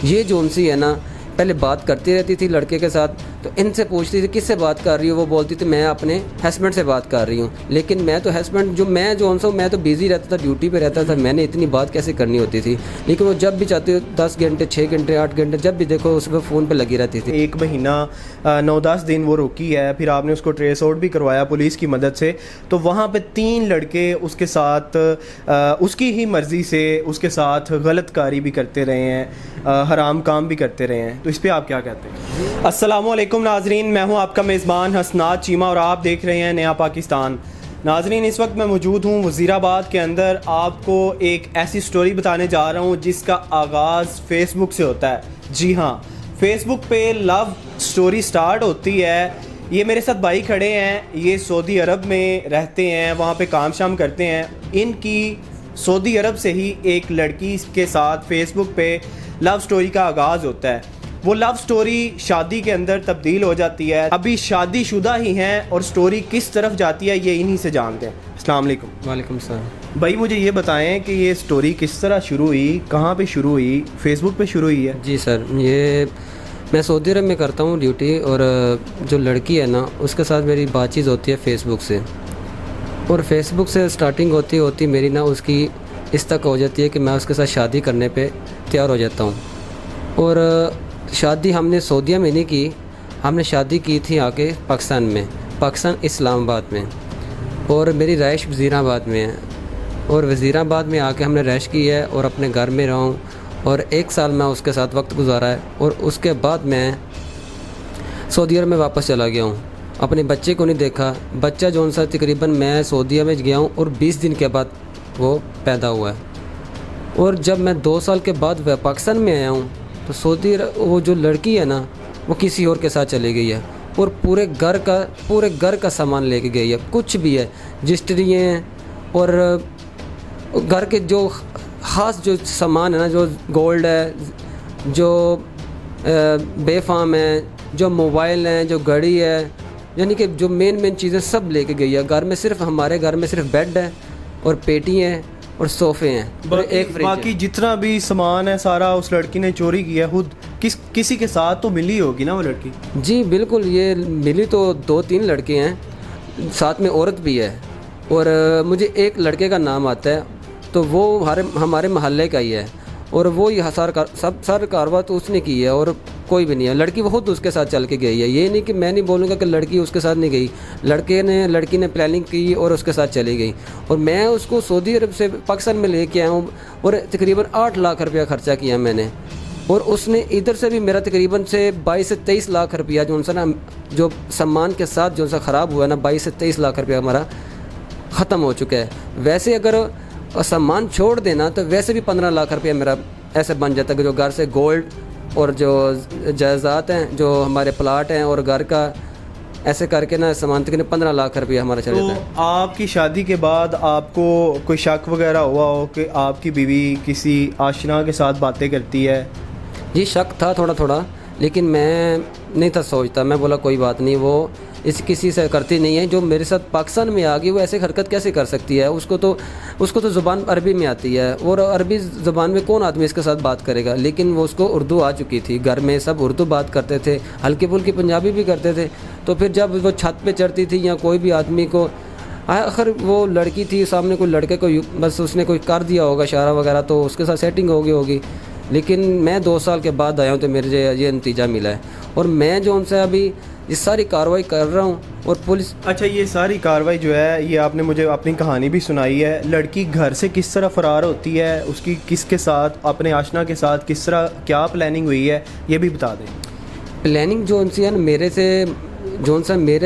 یہ جو ان سی ہے نا پہلے بات کرتی رہتی تھی لڑکے کے ساتھ، تو ان سے پوچھتی تھی کس سے بات کر رہی ہو، وہ بولتی تھی میں اپنے ہسبینڈ سے بات کر رہی ہوں، لیکن میں تو ہسبینڈ جو میں جو ان سے میں تو بیزی رہتا تھا، ڈیوٹی پہ رہتا تھا، میں نے اتنی بات کیسے کرنی ہوتی تھی، لیکن وہ جب بھی چاہتے ہو 10 گھنٹے 6 گھنٹے 8 گھنٹے جب بھی دیکھو اس پہ فون پہ لگی رہتی تھی۔ 1 مہینہ 9-10 دن وہ روکی ہے، پھر آپ نے اس کو ٹریس آؤٹ بھی کروایا پولیس کی مدد سے، تو وہاں پہ 3 لڑکے اس کے ساتھ اس کی ہی مرضی سے اس کے ساتھ غلط کاری بھی کرتے رہے ہیں، حرام کام بھی کرتے رہے ہیں، تو اس پہ آپ کیا کہتے ہیں؟ السلام علیکم ناظرین، میں ہوں آپ کا میزبان حسنات چیمہ اور آپ دیکھ رہے ہیں نیا پاکستان۔ ناظرین، اس وقت میں موجود ہوں وزیر آباد کے اندر، آپ کو ایک ایسی سٹوری بتانے جا رہا ہوں جس کا آغاز فیس بک سے ہوتا ہے۔ جی ہاں، فیس بک پہ لو سٹوری سٹارٹ ہوتی ہے۔ یہ میرے ساتھ بھائی کھڑے ہیں، یہ سعودی عرب میں رہتے ہیں، وہاں پہ کام شام کرتے ہیں۔ ان کی سعودی عرب سے ہی ایک لڑکی کے ساتھ فیس بک پہ لو سٹوری کا آغاز ہوتا ہے۔ وہ لو سٹوری شادی کے اندر تبدیل ہو جاتی ہے، ابھی شادی شدہ ہی ہیں، اور سٹوری کس طرف جاتی ہے یہ انہی سے جانتے ہیں۔ السلام علیکم۔ وعلیکم السلام۔ بھائی مجھے یہ بتائیں کہ یہ سٹوری کس طرح شروع ہوئی، کہاں پہ شروع ہوئی؟ فیس بک پہ شروع ہوئی ہے؟ جی سر، یہ میں سعودی عرب میں کرتا ہوں ڈیوٹی، اور جو لڑکی ہے نا اس کے ساتھ میری بات چیت ہوتی ہے فیس بک سے، اور فیس بک سے سٹارٹنگ ہوتی میری نا اس کی اس تک ہو جاتی ہے کہ میں اس کے ساتھ شادی کرنے پہ تیار ہو جاتا ہوں۔ اور شادی ہم نے سعودیہ میں نہیں کی، ہم نے شادی کی تھی آ کے پاکستان میں، پاکستان اسلام آباد میں، اور میری رہائش وزیر آباد میں ہے، اور وزیر آباد میں آ کے ہم نے رہائش کی ہے اور اپنے گھر میں رہا ہوں، اور 1 سال میں اس کے ساتھ وقت گزارا ہے، اور اس کے بعد میں سعودی عرب میں واپس چلا گیا ہوں۔ اپنے بچے کو نہیں دیکھا، بچہ جو ان سا تقریباً میں سعودیہ میں گیا ہوں اور 20 دن کے بعد وہ پیدا ہوا ہے، اور جب میں 2 سال کے بعد پاکستان میں آیا ہوں تو سعودی وہ جو لڑکی ہے نا وہ کسی اور کے ساتھ چلی گئی ہے، اور پورے گھر کا سامان لے کے گئی ہے، کچھ بھی ہے، رجسٹری ہیں اور گھر کے جو خاص جو سامان ہے نا، جو گولڈ ہے، جو بے فام ہے، جو موبائل ہیں، جو گھڑی ہے، یعنی کہ جو مین چیزیں سب لے کے گئی ہے۔ گھر میں صرف ہمارے گھر میں صرف بیڈ ہے اور پیٹی ہیں اور صوفے ہیں، ایک فریج ہے۔ باقی جتنا بھی سامان ہے سارا اس لڑکی نے چوری کیا خود، کسی کے ساتھ تو ملی ہوگی نا وہ لڑکی؟ جی بالکل، یہ ملی تو 2-3 لڑکے ہیں، ساتھ میں عورت بھی ہے، اور مجھے ایک لڑکے کا نام آتا ہے، تو وہ ہمارے محلے کا ہی ہے، اور وہ سارا کارواں تو اس نے کی ہے، اور کوئی بھی نہیں ہے۔ لڑکی وہ خود اس کے ساتھ چل کے گئی ہے، یہ نہیں کہ میں نہیں بولوں گا کہ لڑکی اس کے ساتھ نہیں گئی، لڑکی نے پلاننگ کی اور اس کے ساتھ چلی گئی، اور میں اس کو سعودی عرب سے پاکستان میں لے کے آیا ہوں، اور تقریباً 8 لاکھ روپیہ خرچہ کیا میں نے، اور اس نے ادھر سے بھی میرا تقریباً سے 22 سے 23 لاکھ روپیہ جو ان سے نا جو سامان کے ساتھ جو ان سے خراب ہوا ہے نا، 22 سے 23 لاکھ روپیہ ہمارا ختم ہو چکا ہے۔ ویسے اگر سامان چھوڑ دینا تو ویسے بھی 15 لاکھ روپیہ میرا ایسے بن جاتا ہے کہ جو گھر سے گولڈ اور جو جائیداد ہیں، جو ہمارے پلاٹ ہیں اور گھر کا، ایسے کر کے نا سامان تقریباً 15 لاکھ روپیہ ہمارا چل جاتا ہے۔ تو آپ کی شادی کے بعد آپ کو کوئی شک وغیرہ ہوا ہو کہ آپ کی بیوی کسی آشنا کے ساتھ باتیں کرتی ہے؟ جی شک تھا تھوڑا، لیکن میں نہیں تھا سوچتا، میں بولا کوئی بات نہیں، وہ کسی سے کرتی نہیں ہے، جو میرے ساتھ پاکستان میں آ گئی وہ ایسے حرکت کیسے کر سکتی ہے؟ اس کو تو زبان عربی میں آتی ہے، اور عربی زبان میں کون آدمی اس کے ساتھ بات کرے گا؟ لیکن وہ اس کو اردو آ چکی تھی، گھر میں سب اردو بات کرتے تھے، ہلکی پھلکی پنجابی بھی کرتے تھے، تو پھر جب وہ چھت پہ چڑھتی تھی یا کوئی بھی آدمی کو، آخر وہ لڑکی تھی سامنے، کوئی لڑکے کو بس اس نے کوئی کر دیا ہوگا اشارہ وغیرہ، تو اس کے ساتھ سیٹنگ ہوگی، لیکن میں 2 سال کے بعد آیا ہوں تو میرے یہ نتیجہ ملا ہے، اور میں جو ان سے ابھی یہ ساری کارروائی کر رہا ہوں، اور پولیس۔ اچھا، یہ ساری کارروائی جو ہے یہ آپ نے مجھے اپنی کہانی بھی سنائی ہے، لڑکی گھر سے کس طرح فرار ہوتی ہے، اس کی کس کے ساتھ، اپنے آشنا کے ساتھ کس طرح کیا پلاننگ ہوئی ہے، یہ بھی بتا دیں۔ پلاننگ جو ان سے ہے میرے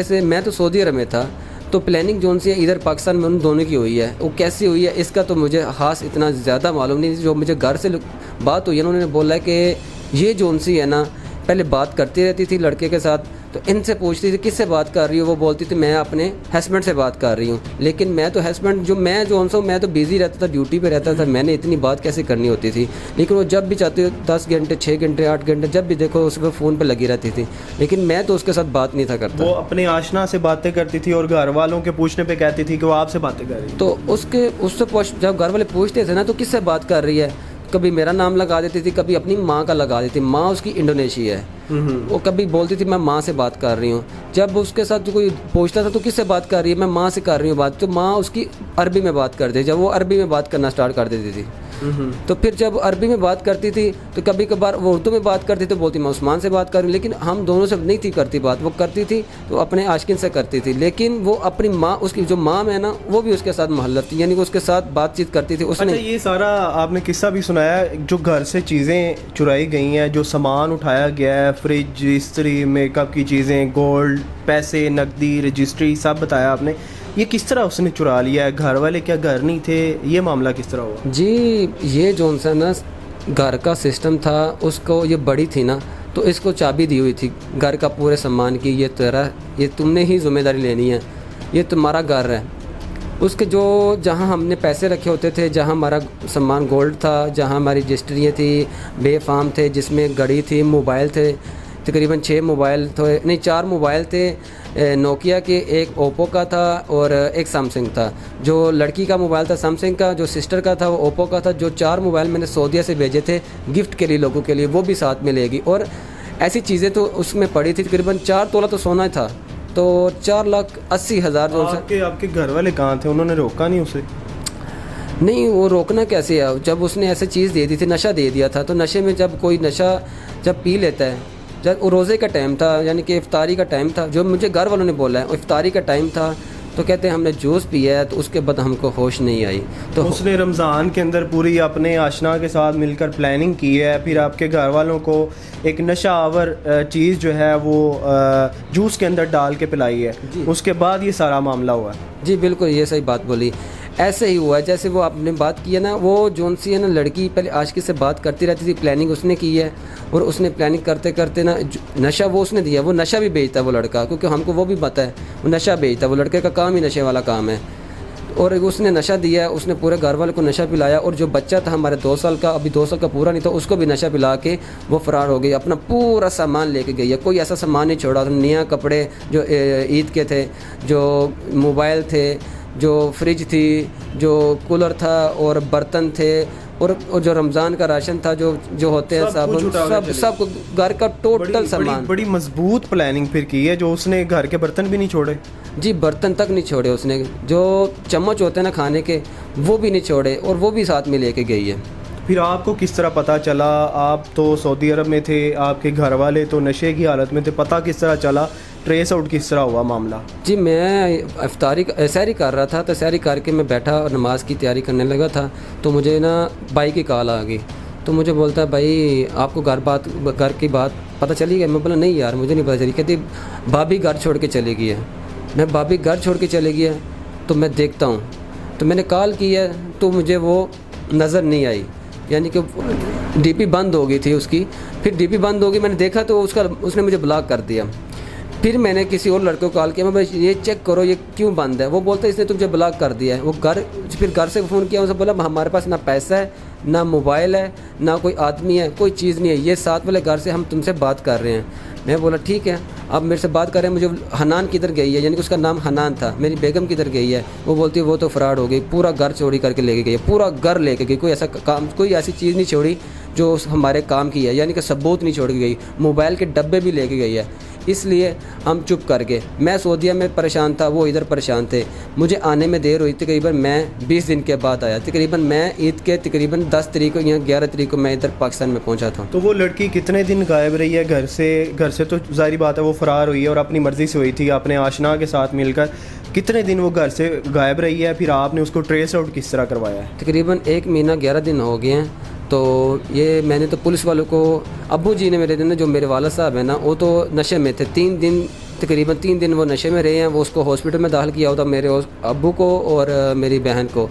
سے میں تو سعودی عرب میں تھا، تو پلاننگ جو ان سے ادھر پاکستان میں ان دونوں کی ہوئی ہے، وہ کیسی ہوئی ہے اس کا تو مجھے خاص اتنا زیادہ معلوم نہیں، جو مجھے گھر سے بات ہوئی ہے انہوں نے بولا ہے کہ یہ جو ان سے ہے نا پہلے بات کرتی رہتی تھی لڑکے کے ساتھ، تو ان سے پوچھتی تھی کس سے بات کر رہی ہو، وہ بولتی تھی میں اپنے ہسبینڈ سے بات کر رہی ہوں، لیکن میں تو ہسبینڈ میں تو بیزی رہتا تھا، ڈیوٹی پہ رہتا تھا، میں نے اتنی بات کیسے کرنی ہوتی تھی، لیکن وہ جب بھی چاہتے ہو 10 گھنٹے 6 گھنٹے 8 گھنٹے جب بھی دیکھو اس پہ فون پہ لگی رہتی تھی، لیکن میں تو اس کے ساتھ بات نہیں تھا کرتا۔ وہ اپنے آشنا سے باتیں کرتی تھی اور گھر والوں کے پوچھنے پہ کہتی تھی کہ وہ آپ سے باتیں کر رہی ہے، تو جب گھر والے پوچھتے تھے نا تو کس سے بات کر رہی ہے، کبھی میرا نام لگا دیتی تھی, کبھی اپنی ماں کا لگا دیتی. ماں اس کی انڈونیشی ہے, وہ کبھی بولتی تھی میں ماں سے بات کر رہی ہوں. جب اس کے ساتھ کوئی پوچھتا تھا تو کس سے بات کر رہی ہے, میں ماں سے کر رہی ہوں بات, تو ماں اس کی عربی میں بات کرتی. جب وہ عربی میں بات کرنا اسٹارٹ کر دیتی تھی تو پھر جب عربی میں بات کرتی تھی تو کبھی کبھار وہ اردو میں بات کرتی تو بولتی میں عثمان سے بات کر رہی ہوں. لیکن ہم دونوں سے نہیں تھی کرتی بات, وہ کرتی تھی تو اپنے عاشقین سے کرتی تھی. لیکن وہ اپنی ماں, اس کی جو ماں ہے نا, وہ بھی اس کے ساتھ محلت تھی, یعنی کہ اس کے ساتھ بات چیت کرتی تھی. اس نے یہ سارا آپ نے قصہ بھی سنایا, جو گھر سے چیزیں چرائی گئی ہیں, جو سامان اٹھایا گیا ہے, فریج, استری, میک اپ کی چیزیں, گولڈ, پیسے, نقدی, رجسٹری, سب بتایا آپ نے. یہ کس طرح اس نے چرا لیا ہے؟ گھر والے کیا گھر نہیں تھے؟ یہ معاملہ کس طرح ہوا؟ جی یہ جو سا نا گھر کا سسٹم تھا, اس کو یہ بڑی تھی نا, تو اس کو چابی دی ہوئی تھی گھر کا پورے سامان کی, یہ تیرا, یہ تم نے ہی ذمہ داری لینی ہے, یہ تمہارا گھر ہے. اس کے جو جہاں ہم نے پیسے رکھے ہوتے تھے, جہاں ہمارا سامان گولڈ تھا, جہاں ہماری رجسٹریاں تھی, بے فارم تھے جس میں گھڑی تھی, موبائل تھے, تقریباً 6 موبائل تھے, نہیں 4 موبائل تھے, نوکیا کے, ایک اوپو کا تھا اور ایک سیمسنگ تھا. جو لڑکی کا موبائل تھا سیمسنگ کا, جو سسٹر کا تھا وہ اوپو کا تھا. جو 4 موبائل میں نے سعودیہ سے بھیجے تھے گفٹ کے لیے لوگوں کے لیے, وہ بھی ساتھ میں لے گی. اور ایسی چیزیں تو اس میں پڑی تھی, تقریباً 4 تولہ تو سونا تھا, تو 4,80,000. جو آپ کے گھر والے کہاں تھے؟ انہوں نے روکا نہیں اسے؟ نہیں, وہ روکنا کیسے ہے جب اس نے ایسے چیز دے دی تھی, نشہ دے دیا تھا. تو نشے میں جب کوئی نشہ جب پی لیتا ہے, جب روزے کا ٹائم تھا, یعنی کہ افطاری کا ٹائم تھا, جو مجھے گھر والوں نے بولا ہے افطاری کا ٹائم تھا, تو کہتے ہیں ہم نے جوس پیا ہے, تو اس کے بعد ہم کو ہوش نہیں آئی. تو اس نے رمضان کے اندر پوری اپنے آشنا کے ساتھ مل کر پلاننگ کی ہے, پھر آپ کے گھر والوں کو ایک نشہ آور چیز جو ہے وہ جوس کے اندر ڈال کے پلائی ہے. اس کے بعد یہ سارا معاملہ ہوا ہے. جی بالکل, یہ صحیح بات بولی. ایسے ہی ہوا ہے جیسے وہ آپ نے بات کی ہے نا, وہ جون سی ہے نا لڑکی پہلے عاشقی سے بات کرتی رہتی تھی, پلاننگ اس نے کی ہے, اور اس نے پلاننگ کرتے کرتے نا نشہ وہ اس نے دیا. وہ نشہ بھی بیچتا ہے وہ لڑکا, کیونکہ ہم کو وہ بھی پتہ ہے, وہ نشہ بیچتا ہے, وہ لڑکے کا کام ہی نشے والا کام ہے. اور اس نے نشہ دیا ہے, اس نے پورے گھر والے کو نشہ پلایا. اور جو بچہ تھا ہمارے 2 سال کا, ابھی 2 سال کا پورا نہیں تھا, اس کو بھی نشہ پلا کے وہ فرار ہو گئی. اپنا پورا سامان لے کے گئی ہے, کوئی ایسا سامان نہیں چھوڑا. نیا کپڑے جو عید کے تھے, جو موبائل تھے, جو فریج تھی, جو کولر تھا, اور برتن تھے, اور جو رمضان کا راشن تھا, جو ہوتے ہیں سب گھر کا ٹوٹل سامان. بڑی مضبوط پلاننگ پھر کی ہے, جو اس نے گھر کے برتن بھی نہیں چھوڑے. جی برتن تک نہیں چھوڑے اس نے, جو چمچ ہوتے ہیں نا کھانے کے, وہ بھی نہیں چھوڑے, اور وہ بھی ساتھ میں لے کے گئی ہے. پھر آپ کو کس طرح پتہ چلا؟ آپ تو سعودی عرب میں تھے, آپ کے گھر والے تو نشے کی حالت میں تھے, پتہ کس طرح چلا؟ ٹریس آؤٹ کس طرح ہوا معاملہ؟ جی میں سحری کر رہا تھا, تو سحری کر کے میں بیٹھا اور نماز کی تیاری کرنے لگا تھا, تو مجھے نا بھائی کی کال آ گئی. تو مجھے بولتا ہے بھائی آپ کو گھر کی بات پتہ چلی گئی؟ میں بولا نہیں یار مجھے نہیں پتہ چلی. کہتی بھابھی گھر چھوڑ کے چلی گئی ہے. میں بھابھی گھر چھوڑ کے چلے گئی ہے, تو میں دیکھتا ہوں, تو میں نے کال کی ہے تو مجھے وہ نظر نہیں آئی, یعنی کہ ڈی پی بند ہو گئی تھی اس کی. پھر ڈی پی بند ہو گئی, میں نے دیکھا تو اس نے مجھے بلاک کر دیا. پھر میں نے کسی اور لڑکے کو کال کیا, میں بھائی یہ چیک کرو یہ کیوں بند ہے. وہ بولتا ہے اس نے تجھے بلاک کر دیا ہے. وہ پھر گھر سے فون کیا, اسے بولا ہمارے پاس نہ پیسہ ہے, نہ موبائل ہے, نہ کوئی آدمی ہے, کوئی چیز نہیں ہے, یہ ساتھ والے گھر سے ہم تم سے بات کر رہے ہیں. میں بولا ٹھیک ہے, اب میرے سے بات کر رہے ہیں. مجھے حنان کدھر گئی ہے, یعنی کہ اس کا نام حنان تھا, میری بیگم کدھر گئی ہے. وہ بولتی ہے وہ تو فراڈ ہو گئی, پورا گھر چوری کر کے لے کے گئی ہے, پورا گھر لے کے گئی, کوئی ایسی چیز نہیں چھوڑی جو ہمارے کام کی ہے, یعنی کہ ثبوت نہیں چھوڑ کے گئی. موبائل کے ڈبے بھی لے کے گئی ہے. اس لیے ہم چپ کر گئے. میں سعودیہ میں پریشان تھا, وہ ادھر پریشان تھے. مجھے آنے میں دیر ہوئی, تقریباً میں 20 دن کے بعد آیا. تقریباً میں عید کے تقریباً 10 تاریخ کو یا 11 تاریخ کو میں ادھر پاکستان میں پہنچا تھا. تو وہ لڑکی کتنے دن غائب رہی ہے گھر سے؟ تو ظاہری بات ہے وہ فرار ہوئی ہے اور اپنی مرضی سے ہوئی تھی, اپنے آشنا کے ساتھ مل کر. کتنے دن وہ گھر سے غائب رہی ہے؟ پھر آپ نے اس کو ٹریس آؤٹ کس طرح کروایا ہے؟ تقریباً 1 مہینہ 11 دن ہو گئے ہیں. تو یہ میں نے تو پولیس والوں کو, ابو جی نے میرے دن, جو میرے والد صاحب ہیں نا, وہ تو نشے میں تھے. 3 دن وہ نشے میں رہے ہیں. وہ اس کو ہاسپٹل میں داخل کیا ہوتا, میرے ابو کو اور میری بہن کو,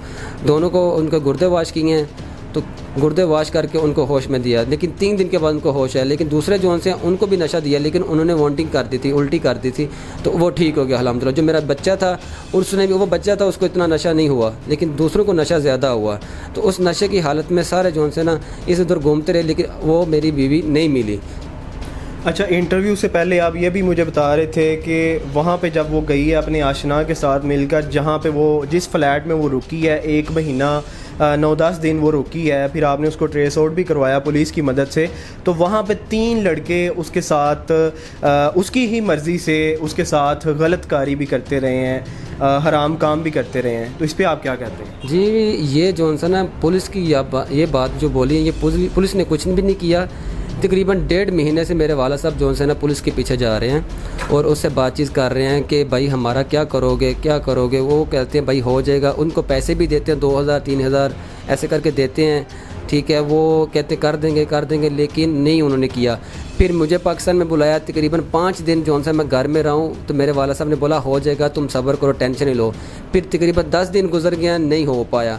دونوں کو ان کے گردے واش کیے ہیں. تو گردے واش کر کے ان کو ہوش میں دیا, لیکن 3 دن کے بعد ان کو ہوش ہے. لیکن دوسرے جو ان سے ان کو بھی نشہ دیا, لیکن انہوں نے وانٹنگ کر دی تھی, الٹی کر دی تھی, تو وہ ٹھیک ہو گیا الحمدللہ. جو میرا بچہ تھا اس نے بھی, وہ بچہ تھا اس کو اتنا نشہ نہیں ہوا, لیکن دوسروں کو نشہ زیادہ ہوا. تو اس نشے کی حالت میں سارے جو ان سے نا اس ادھر گھومتے رہے, لیکن وہ میری بیوی نہیں ملی. اچھا، انٹرویو سے پہلے آپ یہ بھی مجھے بتا رہے تھے کہ وہاں پہ جب وہ گئی ہے اپنے آشنا کے ساتھ مل کر، جہاں پہ وہ جس فلیٹ میں وہ رکی ہے 1 مہینہ 9-10 دن وہ رکی ہے، پھر آپ نے اس کو ٹریس آؤٹ بھی کروایا پولیس کی مدد سے، تو وہاں پہ 3 لڑکے اس کے ساتھ اس کی ہی مرضی سے اس کے ساتھ غلط کاری بھی کرتے رہے ہیں، حرام کام بھی کرتے رہے ہیں، تو اس پہ آپ کیا کہتے ہیں؟ جی یہ جو ہے نا پولیس کی یہ بات جو بولی ہے، یہ پولیس نے کچھ بھی نہیں کیا. تقریباً 1.5 مہینے سے میرے والد صاحب جو ہے نا پولیس کے پیچھے جا رہے ہیں اور اس سے بات چیت کر رہے ہیں کہ بھائی ہمارا کیا کرو گے. وہ کہتے ہیں بھائی ہو جائے گا. ان کو پیسے بھی دیتے ہیں 2,000-3,000 ایسے کر کے دیتے ہیں. ٹھیک ہے، وہ کہتے کر دیں گے لیکن نہیں انہوں نے کیا. پھر مجھے پاکستان میں بلایا، تقریباً 5 دن جو ہے میں گھر میں رہا ہوں، تو میرے والد صاحب نے بولا ہو جائے گا، تم صبر کرو، ٹینشن نہیں لو. پھر تقریباً 10 دن گزر گیا، نہیں ہو پایا.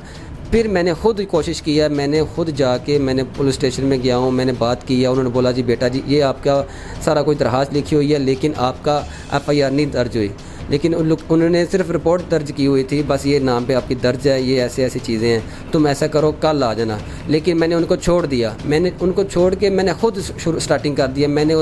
پھر میں نے خود کوشش کیا، میں نے خود جا کے میں نے پولیس اسٹیشن میں گیا ہوں، میں نے بات کی ہے. انہوں نے بولا جی بیٹا جی یہ آپ کا سارا کوئی درخواست لکھی ہوئی ہے لیکن آپ کا FIR نہیں درج ہوئی. لیکن انہوں نے صرف رپورٹ درج کی ہوئی تھی، بس یہ نام پہ آپ کی درج ہے، یہ ایسی چیزیں ہیں، تم ایسا کرو کل آ جانا. لیکن میں نے ان کو چھوڑ دیا. میں نے ان کو چھوڑ کے میں نے خود سٹارٹنگ کر دیا. میں نے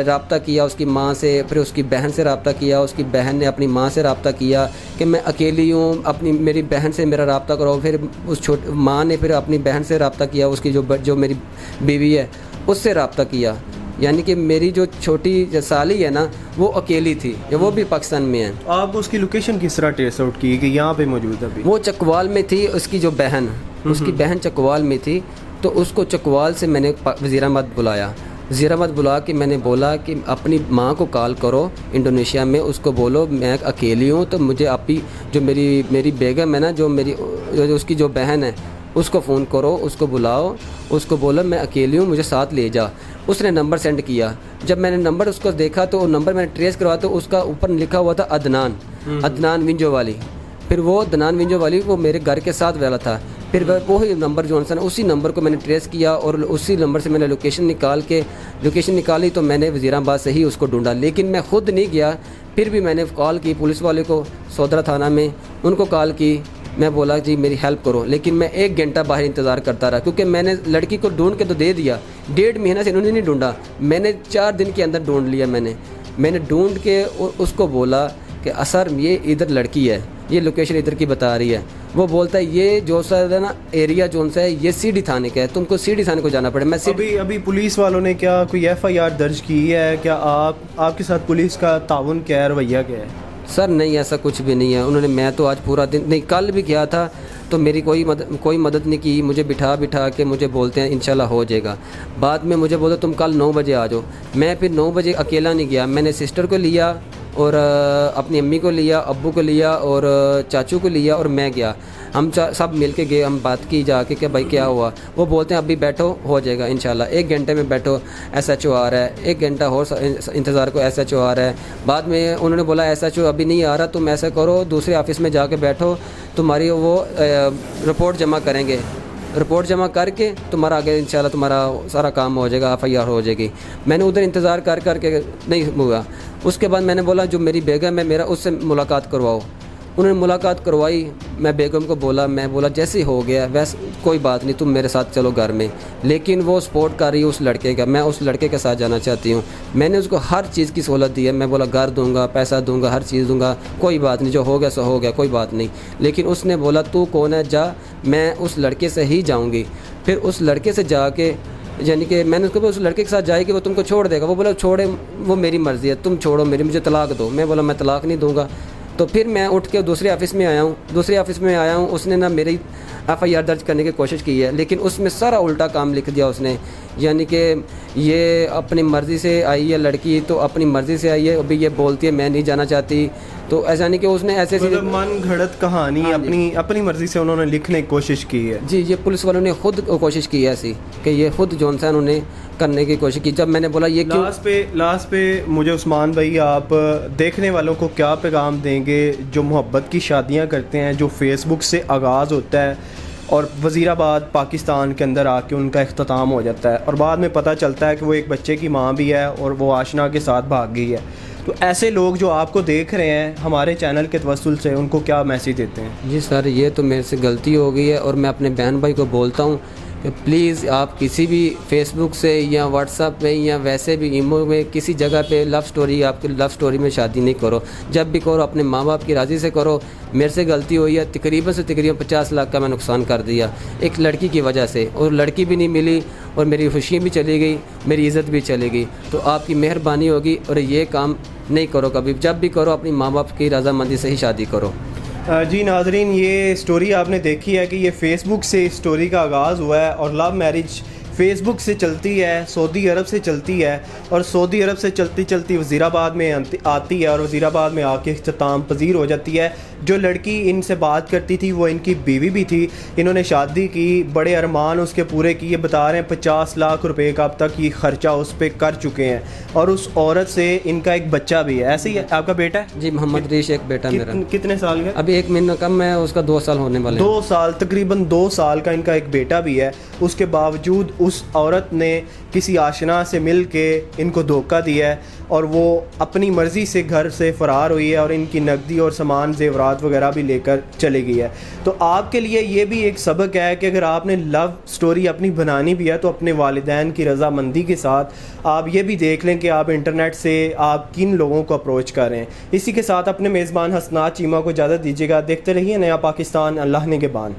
رابطہ کیا اس کی ماں سے، پھر اس کی بہن سے رابطہ کیا، اس کی بہن نے اپنی ماں سے رابطہ کیا کہ میں اکیلی ہوں، میری بہن سے میرا رابطہ کرو. پھر اس ماں نے پھر اپنی بہن سے رابطہ کیا، اس کی جو میری بیوی ہے اس سے رابطہ کیا. یعنی کہ میری جو چھوٹی سالی ہے نا وہ اکیلی تھی، وہ بھی پاکستان میں ہے. آپ اس کی لوکیشن کس طرح ٹریس آؤٹ کی کہ یہاں پہ موجود ہے؟ وہ چکوال میں تھی. اس کی جو بہن، اس کی بہن چکوال میں تھی، تو اس کو چکوال سے میں نے وزیر احمد بلایا. وزیر احمد بلا کے میں نے بولا کہ اپنی ماں کو کال کرو انڈونیشیا میں، اس کو بولو میں اکیلی ہوں، تو مجھے اپنی جو میری بیگم ہے نا، جو اس کی جو بہن ہے اس کو فون کرو، اس کو بلاؤ، اس کو بولو میں اکیلی ہوں، مجھے ساتھ لے جا. اس نے نمبر سینڈ کیا. جب میں نے نمبر اس کو دیکھا تو وہ نمبر میں نے ٹریس کروا، تو اس کا اوپر لکھا ہوا تھا عدنان ونجو والی. پھر وہ عدنان ونجو والی وہ میرے گھر کے ساتھ والا تھا. پھر وہی نمبر جو ہے نا اسی نمبر کو میں نے ٹریس کیا اور اسی نمبر سے میں نے لوکیشن نکالی تو میں نے وزیرآباد سے ہی اس کو ڈھونڈا. لیکن میں خود نہیں گیا. پھر بھی میں نے کال کی پولیس والے کو سودرا تھانہ میں، ان کو کال کی. میں بولا جی میری ہیلپ کرو. لیکن میں 1 گھنٹہ باہر انتظار کرتا رہا، کیونکہ میں نے لڑکی کو ڈھونڈ کے تو دے دیا. 1.5 مہینہ سے انہوں نے نہیں ڈھونڈا. میں نے 4 دن کے اندر ڈھونڈ لیا. میں نے ڈھونڈ کے اس کو بولا کہ اثر یہ ادھر لڑکی ہے، یہ لوکیشن ادھر کی بتا رہی ہے. وہ بولتا ہے یہ جو سا ہے نا ایریا جون سا ہے یہ CD تھانے کا ہے، تم کو CD تھانے کو جانا پڑے. میں ابھی پولیس والوں نے کیا کوئی FIR درج کی ہے؟ کیا آپ کے ساتھ پولیس کا تعاون کیا ہے، رویہ کیا ہے؟ سر نہیں، ایسا کچھ بھی نہیں ہے. انہوں نے، میں تو آج پورا دن نہیں، کل بھی کیا تھا تو میری کوئی مدد نہیں کی. مجھے بٹھا کے مجھے بولتے ہیں انشاءاللہ ہو جائے گا. بعد میں مجھے بولتے تم کل 9 بجے آ جاؤ. میں پھر 9 بجے اکیلا نہیں گیا. میں نے سسٹر کو لیا اور اپنی امی کو لیا، ابو کو لیا اور چاچو کو لیا اور میں گیا. ہم سب مل کے گئے. ہم بات کی جا کے کہ بھائی کیا ہوا. وہ بولتے ہیں ابھی بیٹھو ہو جائے گا انشاءاللہ. 1 گھنٹے میں بیٹھو، SHO آ رہا ہے. 1 گھنٹہ اور انتظار کو SHO آ رہا ہے. بعد میں انہوں نے بولا SHO ابھی نہیں آ رہا، تم ایسا کرو دوسرے آفس میں جا کے بیٹھو، تمہاری وہ رپورٹ جمع کریں گے. رپورٹ جمع کر کے تمہارا آگے انشاءاللہ تمہارا سارا کام ہو جائے گا، FIR ہو جائے گی. میں نے ادھر انتظار کر کے نہیں ہوا. اس کے بعد میں نے بولا جو میری بیگم ہے میرا، اس سے ملاقات کرواؤ. انہوں نے ملاقات کروائی. میں بیگم کو بولا جیسے ہو گیا ویسے کوئی بات نہیں، تم میرے ساتھ چلو گھر میں. لیکن وہ سپورٹ کر رہی ہے اس لڑکے کا. میں اس لڑکے کے ساتھ جانا چاہتی ہوں. میں نے اس کو ہر چیز کی سہولت دی ہے. میں بولا گھر دوں گا، پیسہ دوں گا، ہر چیز دوں گا، کوئی بات نہیں، جو ہو گیا سو ہو گیا، کوئی بات نہیں. لیکن اس نے بولا تو کون ہے، جا، میں اس لڑکے سے ہی جاؤں گی. پھر اس لڑکے سے جا کے، یعنی کہ میں نے اس کو اس لڑکے کے ساتھ جائے کہ وہ تم کو چھوڑ دے گا. وہ بولا چھوڑے، وہ میری مرضی ہے، تم چھوڑو مجھے طلاق دو. میں بولا میں طلاق نہیں دوں گا. تو پھر میں اٹھ کے دوسرے آفس میں آیا ہوں. اس نے نا میری FIR درج کرنے کی کوشش کی ہے، لیکن اس میں سارا الٹا کام لکھ دیا اس نے. یعنی کہ یہ اپنی مرضی سے آئی ہے لڑکی، تو اپنی مرضی سے آئی ہے. ابھی یہ بولتی ہے میں نہیں جانا چاہتی. تو ایسا نہیں کہ اس نے ایسے من گھڑت کہانی اپنی مرضی سے انہوں نے لکھنے کی کوشش کی ہے. جی، یہ پولیس والوں نے خود کوشش کی ہے ایسی کہ یہ خود جون سا انہوں نے کرنے کی کوشش کی. جب میں نے بولا یہ کیوں. لاسٹ پہ مجھے عثمان بھائی آپ دیکھنے والوں کو کیا پیغام دیں گے جو محبت کی شادیاں کرتے ہیں، جو فیس بک سے آغاز ہوتا ہے اور وزیر آباد پاکستان کے اندر آ کے ان کا اختتام ہو جاتا ہے، اور بعد میں پتہ چلتا ہے کہ وہ ایک بچے کی ماں بھی ہے اور وہ آشنا کے ساتھ بھاگ گئی ہے. تو ایسے لوگ جو آپ کو دیکھ رہے ہیں ہمارے چینل کے توسل سے، ان کو کیا میسیج دیتے ہیں؟ جی سر، یہ تو میرے سے غلطی ہو گئی ہے اور میں اپنے بہن بھائی کو بولتا ہوں کہ پلیز آپ کسی بھی فیس بک سے یا واٹس ایپ پہ یا ویسے بھی ایمو میں کسی جگہ پہ لو سٹوری، آپ کی لو سٹوری میں شادی نہیں کرو. جب بھی کرو اپنے ماں باپ کی راضی سے کرو. میرے سے غلطی ہوئی ہے، تقریباً سے تقریباً 50 لاکھ کا میں نقصان کر دیا ایک لڑکی کی وجہ سے، اور لڑکی بھی نہیں ملی اور میری خوشی بھی چلی گئی، میری عزت بھی چلی گئی. تو آپ کی مہربانی ہوگی اور یہ کام نہیں کرو کبھی. جب بھی کرو اپنی ماں باپ کی رضامندی سے ہی شادی کرو. جی ناظرین، یہ سٹوری آپ نے دیکھی ہے کہ یہ فیس بک سے اس سٹوری کا آغاز ہوا ہے، اور لو میرج فیس بک سے چلتی ہے، سعودی عرب سے چلتی ہے، اور سعودی عرب سے چلتی چلتی وزیر آباد میں آتی ہے، اور وزیر آباد میں آ کے اختتام پذیر ہو جاتی ہے. جو لڑکی ان سے بات کرتی تھی وہ ان کی بیوی بھی تھی. انہوں نے شادی کی، بڑے ارمان اس کے پورے کیے. بتا رہے ہیں 50 لاکھ روپے کا اب تک یہ خرچہ اس پہ کر چکے ہیں، اور اس عورت سے ان کا ایک بچہ بھی ہے. ایسے ہی آپ کا بیٹا ہے؟ جی محمد ریش ایک بیٹا میرا. کتنے سال کا؟ ابھی 1 مہینہ کم ہے، اس کا 2 سال ہونے والے ہیں. 2 سال، تقریباً 2 سال کا ان کا ایک بیٹا بھی ہے. اس کے باوجود اس عورت نے کسی آشنا سے مل کے ان کو دھوکہ دیا ہے، اور وہ اپنی مرضی سے گھر سے فرار ہوئی ہے، اور ان کی نقدی اور سامان زیورات وغیرہ بھی لے کر چلی گئی ہے. تو آپ کے لیے یہ بھی ایک سبق ہے کہ اگر آپ نے لو سٹوری اپنی بنانی بھی ہے تو اپنے والدین کی رضامندی کے ساتھ آپ یہ بھی دیکھ لیں کہ آپ انٹرنیٹ سے آپ کن لوگوں کو اپروچ کر رہے ہیں. اسی کے ساتھ اپنے میزبان حسنات چیمہ کو اجازت دیجیے گا. دیکھتے رہیے نیا پاکستان، اللہ نگہبان.